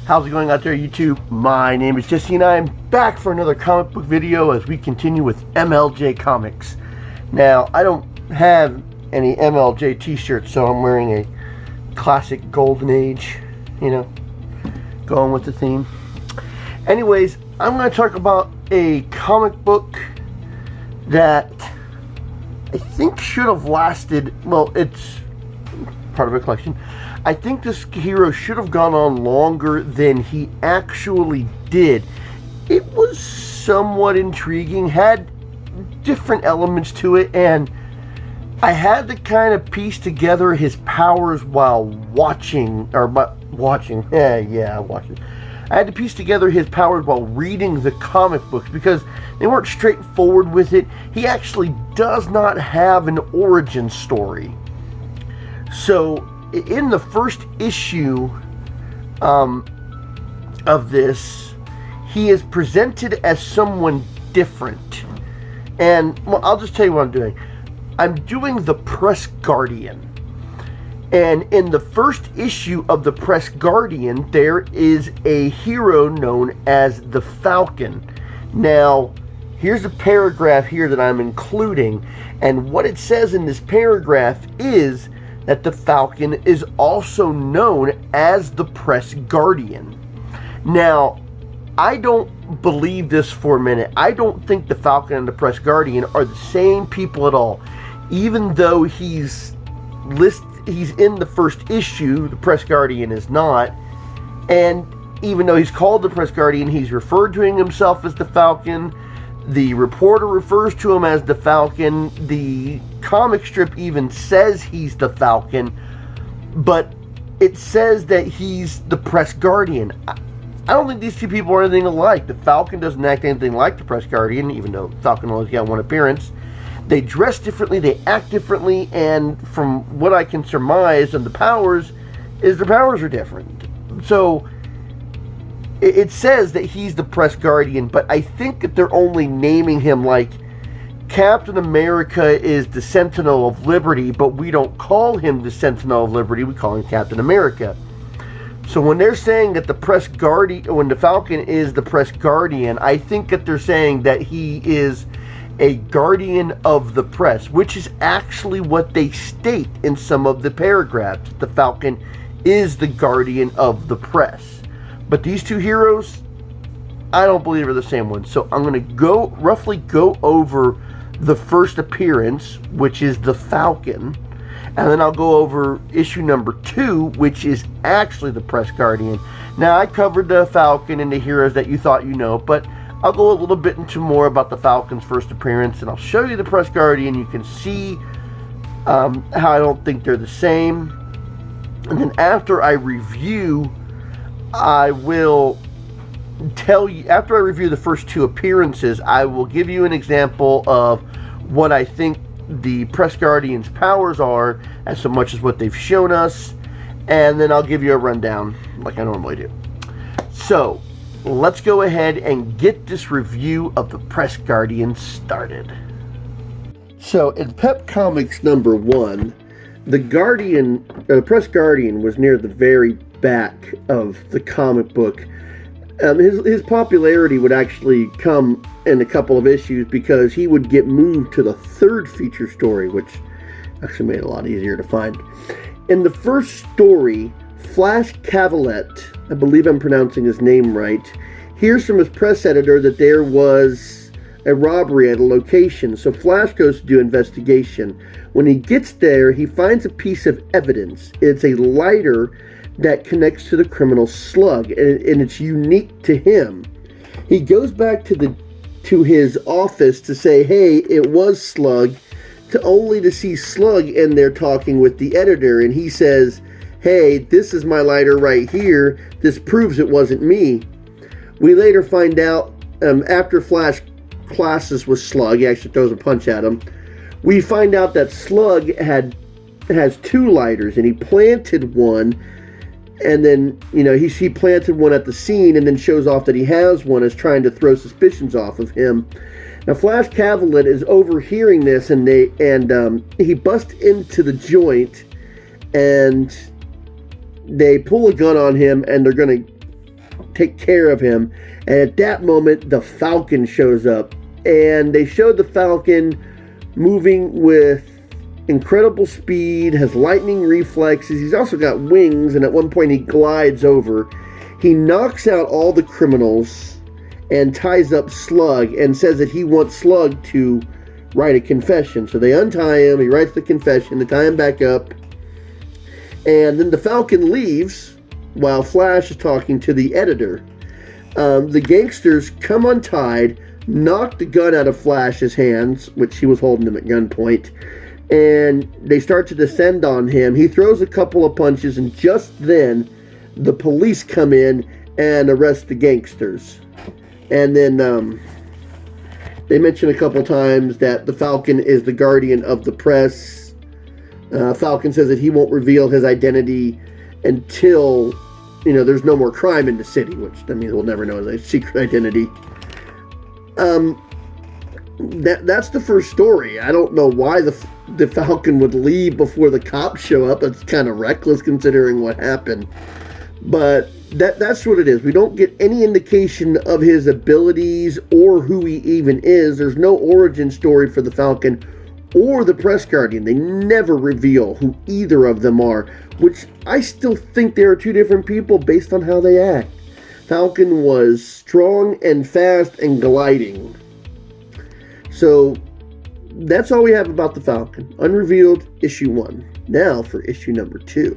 How's it going out there, YouTube? My name is Jesse and I am back for another comic book video as we continue with MLJ Comics. Now, I don't have any MLJ t-shirts, so I'm wearing a classic Golden Age, going with the theme. Anyways, I'm going to talk about a comic book that I think should have lasted, well, it's part of a collection. I think this hero should have gone on longer than he actually did. It was somewhat intriguing, had different elements to it, and I had to kind of piece together his powers while watching. I had to piece together his powers while reading the comic books because they weren't straightforward with it. He actually does not have an origin story. So, in the first issue of this, he is presented as someone different. And, well, I'll just tell you what I'm doing. I'm doing the Press Guardian. And in the first issue of the Press Guardian, there is a hero known as the Falcon. Now, here's a paragraph here that I'm including. And what it says in this paragraph is that the Falcon is also known as the Press Guardian. Now, I don't believe this for a minute. I don't think the Falcon and the Press Guardian are the same people at all. Even though he's in the first issue, the Press Guardian is not. And even though he's called the Press Guardian, he's referred to himself as the Falcon. The reporter refers to him as the Falcon. The comic strip even says he's the Falcon, but it says that he's the Press Guardian. I don't think these two people are anything alike. The Falcon doesn't act anything like the Press Guardian, even though Falcon only got one appearance. They dress differently, they act differently, and from what I can surmise on the powers, is their powers are different. So, it says that he's the Press Guardian, but I think that they're only naming him like Captain America is the Sentinel of Liberty, but we don't call him the Sentinel of Liberty, we call him Captain America. So when they're saying that the Press Guardian, when the Falcon is the Press Guardian, I think that they're saying that he is a guardian of the press, which is actually what they state in some of the paragraphs. The Falcon is the guardian of the press. But these two heroes, I don't believe are the same ones. So I'm going to roughly go over the first appearance, which is the Falcon. And then I'll go over issue number 2, which is actually the Press Guardian. Now, I covered the Falcon and the heroes that you thought you know, but I'll go a little bit into more about the Falcon's first appearance, and I'll show you the Press Guardian. You can see how I don't think they're the same. And then after I review, I will tell you, after I review the first 2 appearances, I will give you an example of what I think the Press Guardian's powers are, as so much as what they've shown us, and then I'll give you a rundown like I normally do. So, let's go ahead and get this review of the Press Guardian started. So, in Pep Comics number 1, the Press Guardian was near the very back of the comic book. His popularity would actually come in a couple of issues because he would get moved to the 3rd feature story, which actually made it a lot easier to find. In the first story, Flash Cavalette, I believe I'm pronouncing his name right, hears from his press editor that there was a robbery at a location, so Flash goes to do investigation. When he gets there, he finds a piece of evidence. It's a lighter that connects to the criminal Slug, and it's unique to him. He goes back to his office to say, hey, it was Slug, only to see Slug in there talking with the editor, and he says, hey, this is my lighter right here, this proves it wasn't me. We later find out, after Flash classes with Slug, he actually throws a punch at him, we find out that Slug has 2 lighters, and he planted one. And then, he planted one at the scene and then shows off that he has one as trying to throw suspicions off of him. Now, Flash Cavalette is overhearing this, and he busts into the joint, and they pull a gun on him, and they're going to take care of him. And at that moment, the Falcon shows up. And they showed the Falcon moving with incredible speed, has lightning reflexes. He's also got wings, and at one point he glides over. He knocks out all the criminals and ties up Slug and says that he wants Slug to write a confession. So they untie him, he writes the confession, they tie him back up, and then the Falcon leaves while Flash is talking to the editor. The gangsters come untied, knock the gun out of Flash's hands, which he was holding him at gunpoint, and they start to descend on him. He throws a couple of punches, and just then the police come in and arrest the gangsters. And then they mention a couple times that the Falcon is the guardian of the press. Falcon says that he won't reveal his identity until, there's no more crime in the city, which that means we'll never know his secret identity. That's the first story. I don't know why the Falcon would leave before the cops show up. It's kind of reckless considering what happened. But that's what it is. We don't get any indication of his abilities or who he even is. There's no origin story for the Falcon or the Press Guardian. They never reveal who either of them are, which I still think they are two different people based on how they act. Falcon was strong and fast and gliding. So that's all we have about the Falcon. Unrevealed, issue 1. Now for issue number 2.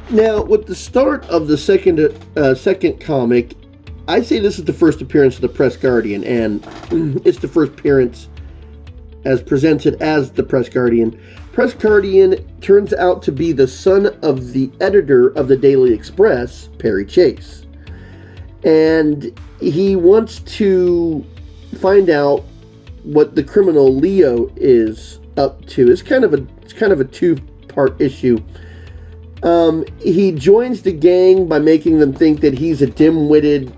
Now, with the start of the second comic, I say this is the first appearance of the Press Guardian, and it's the first appearance as presented as the Press Guardian. Press Guardian turns out to be the son of the editor of the Daily Express, Perry Chase. And he wants to find out what the criminal Leo is up to. It's kind of a two-part issue. He joins the gang by making them think that he's a dim-witted,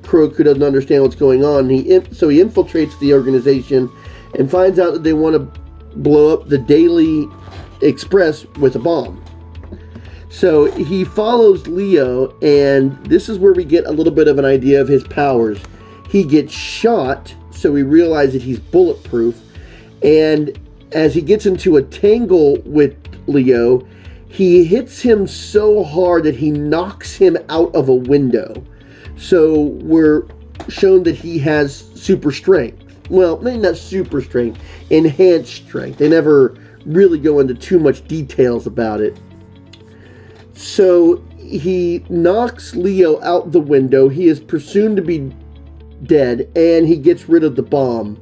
crook who doesn't understand what's going on. So he infiltrates the organization and finds out that they want to blow up the Daily Express with a bomb. So he follows Leo, and this is where we get a little bit of an idea of his powers. He gets shot, so we realize that he's bulletproof, and as he gets into a tangle with Leo, he hits him so hard that he knocks him out of a window. So we're shown that he has super strength. Well, maybe not super strength, enhanced strength. They never really go into too much details about it. So he knocks Leo out the window. He is presumed to be dead, and he gets rid of the bomb.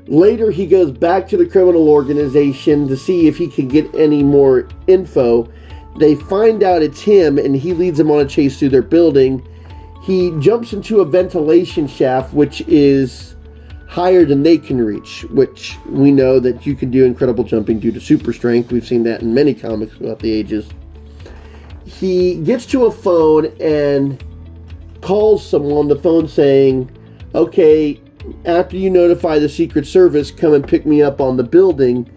Later, he goes back to the criminal organization to see if he can get any more info. They find out it's him, and he leads them on a chase through their building. He jumps into a ventilation shaft, which is higher than they can reach, which we know that you can do incredible jumping due to super strength. We've seen that in many comics throughout the ages. He gets to a phone and calls someone on the phone saying, okay, after you notify the Secret Service, come and pick me up on the building.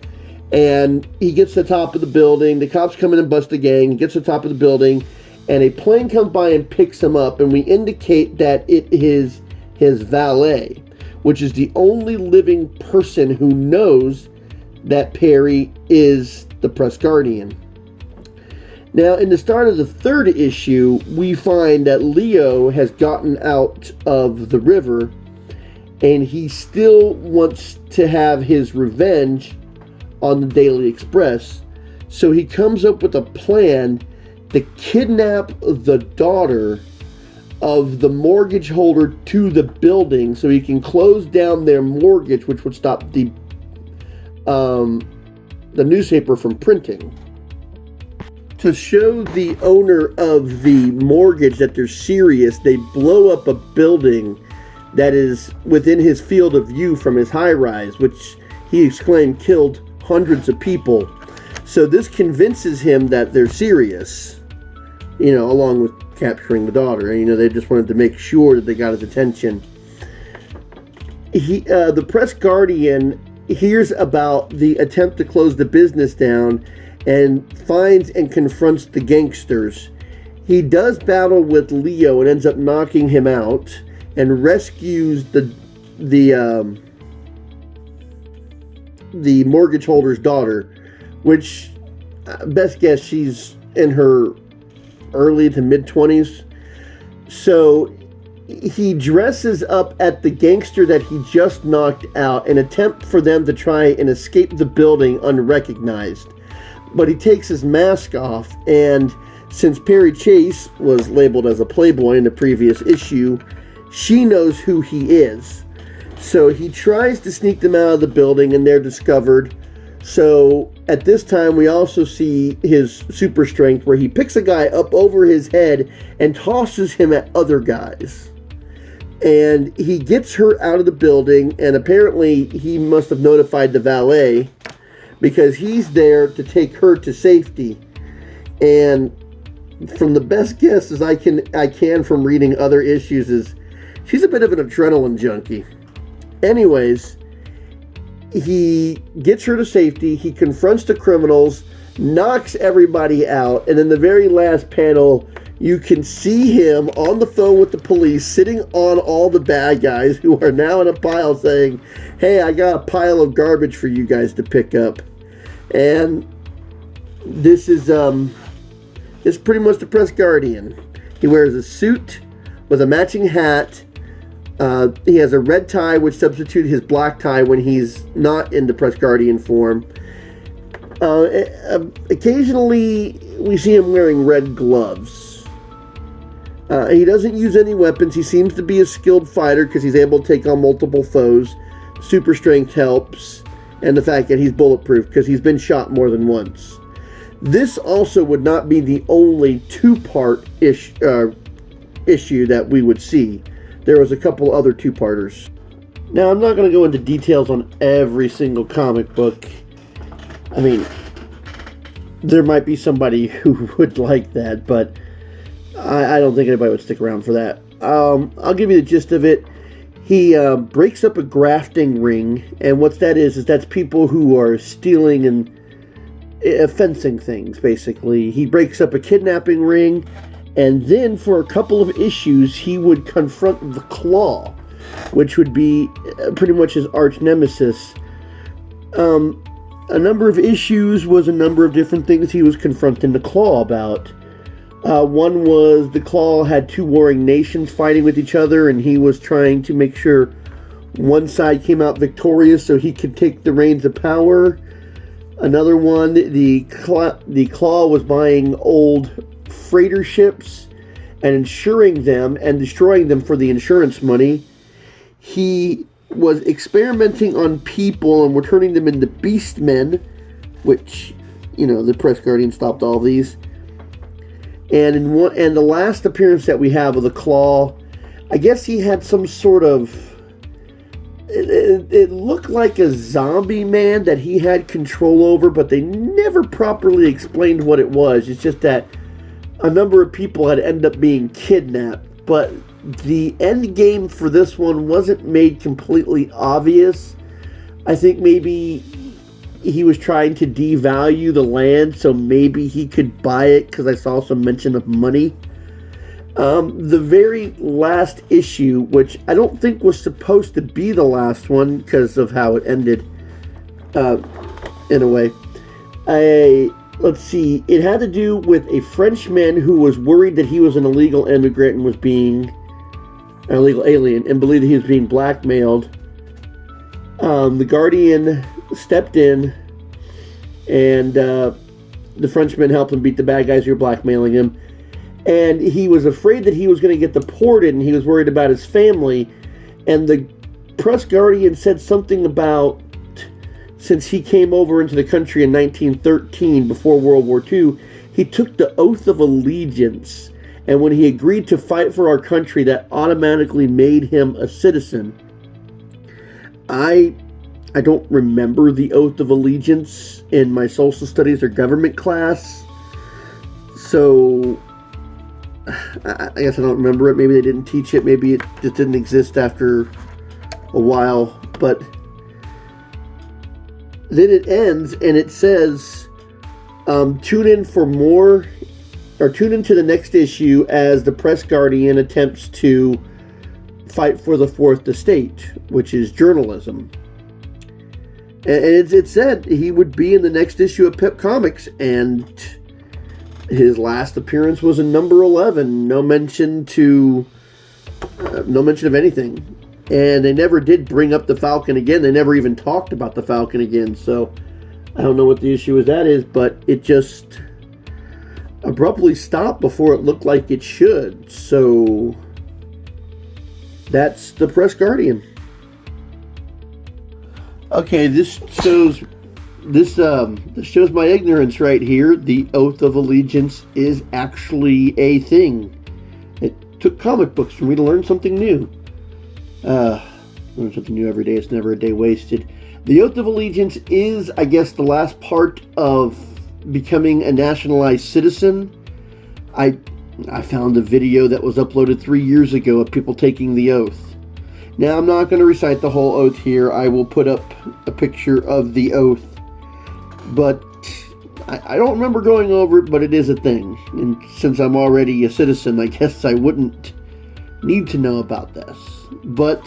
And he gets to the top of the building. The cops come in and bust the gang. He gets to the top of the building, and a plane comes by and picks him up. And we indicate that it is his valet, which is the only living person who knows that Perry is the Press Guardian. Now, in the start of the third issue, we find that Leo has gotten out of the river, and he still wants to have his revenge on the Daily Express. So he comes up with a plan to kidnap the daughter of the mortgage holder to the building so he can close down their mortgage, which would stop the newspaper from printing. To show the owner of the mortgage that they're serious, they blow up a building that is within his field of view from his high-rise, which he exclaimed killed hundreds of people. So this convinces him that they're serious, along with capturing the daughter. They just wanted to make sure that they got his attention. The Press Guardian hears about the attempt to close the business down and finds and confronts the gangsters. He does battle with Leo and ends up knocking him out, and rescues the mortgage holder's daughter, which best guess she's in her early to mid-20s. So he dresses up at the gangster that he just knocked out and attempt for them to try and escape the building unrecognized. But he takes his mask off, and since Perry Chase was labeled as a playboy in the previous issue, she knows who he is. So he tries to sneak them out of the building, and they're discovered. So at this time, we also see his super strength, where he picks a guy up over his head and tosses him at other guys. And he gets her out of the building, and apparently he must have notified the valet, because he's there to take her to safety. And from the best guesses I can from reading other issues, is she's a bit of an adrenaline junkie. Anyways, he gets her to safety, he confronts the criminals, knocks everybody out, and in the very last panel, you can see him on the phone with the police, sitting on all the bad guys who are now in a pile, saying, "Hey, I got a pile of garbage for you guys to pick up." And this is it's pretty much the Press Guardian. He wears a suit with a matching hat. He has a red tie, which substitutes his black tie when he's not in the Press Guardian form. Occasionally, we see him wearing red gloves. He doesn't use any weapons. He seems to be a skilled fighter because he's able to take on multiple foes. Super strength helps, and the fact that he's bulletproof because he's been shot more than once. This also would not be the only two-part issue that we would see. There was a couple other two-parters. Now, I'm not going to go into details on every single comic book. I mean, there might be somebody who would like that, but I don't think anybody would stick around for that. I'll give you the gist of it. He breaks up a grafting ring, and what that is that's people who are stealing and fencing things, basically. He breaks up a kidnapping ring, and then for a couple of issues, he would confront the Claw, which would be pretty much his arch nemesis. A number of issues was a number of different things he was confronting the Claw about. One was the Claw had two warring nations fighting with each other, and he was trying to make sure one side came out victorious so he could take the reins of power. Another one, the Claw was buying old freighter ships and insuring them and destroying them for the insurance money. He was experimenting on people and were turning them into beastmen, which, the Press Guardian stopped all these. And the last appearance that we have of the Claw, I guess he had some sort of... It looked like a zombie man that he had control over, but they never properly explained what it was. It's just that a number of people had ended up being kidnapped. But the end game for this one wasn't made completely obvious. I think maybe he was trying to devalue the land, so maybe he could buy it, because I saw some mention of money. The very last issue, which I don't think was supposed to be the last one because of how it ended, in a way. Let's see, it had to do with a Frenchman who was worried that he was an illegal immigrant and was being an illegal alien and believed that he was being blackmailed. The Guardian stepped in, and the Frenchman helped him beat the bad guys who were blackmailing him. And he was afraid that he was going to get deported, and he was worried about his family. And the Press Guardian said something about, since he came over into the country in 1913, before World War II, he took the oath of allegiance. And when he agreed to fight for our country, that automatically made him a citizen. I don't remember the oath of allegiance in my social studies or government class. So I guess I don't remember it. Maybe they didn't teach it. Maybe it just didn't exist after a while. But then it ends and it says, tune in for more or tune into the next issue as the Press Guardian attempts to fight for the fourth estate, which is journalism. And it said he would be in the next issue of Pip Comics, and his last appearance was in number 11. No mention of anything. And they never did bring up the Falcon again. They never even talked about the Falcon again. So I don't know what the issue with that is, but it just abruptly stopped before it looked like it should. So that's the Press Guardian. Okay, this shows my ignorance right here. The Oath of Allegiance is actually a thing. It took comic books for me to learn something new. Learn something new every day. It's never a day wasted. The Oath of Allegiance is, I guess, the last part of becoming a nationalized citizen. I found a video that was uploaded 3 years ago of people taking the oath. Now, I'm not going to recite the whole oath here. I will put up a picture of the oath. But I don't remember going over it, but it is a thing. And since I'm already a citizen, I guess I wouldn't need to know about this. But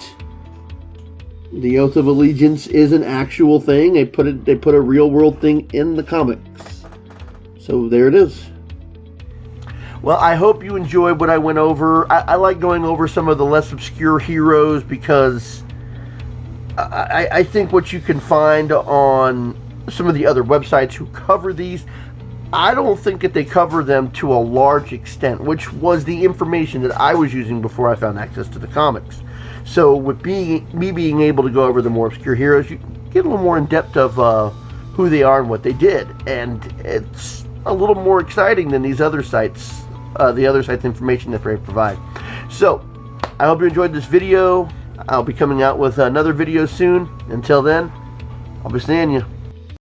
the Oath of Allegiance is an actual thing. They put a real world thing in the comics. So there it is. Well, I hope you enjoyed what I went over. I like going over some of the less obscure heroes because I think what you can find on some of the other websites who cover these, I don't think that they cover them to a large extent, which was the information that I was using before I found access to the comics. So with me being able to go over the more obscure heroes, you get a little more in depth of who they are and what they did. And it's a little more exciting than these other sites, the other sites' information that they provide. So I hope you enjoyed this video. I'll be coming out with another video soon. Until then, I'll be seeing you.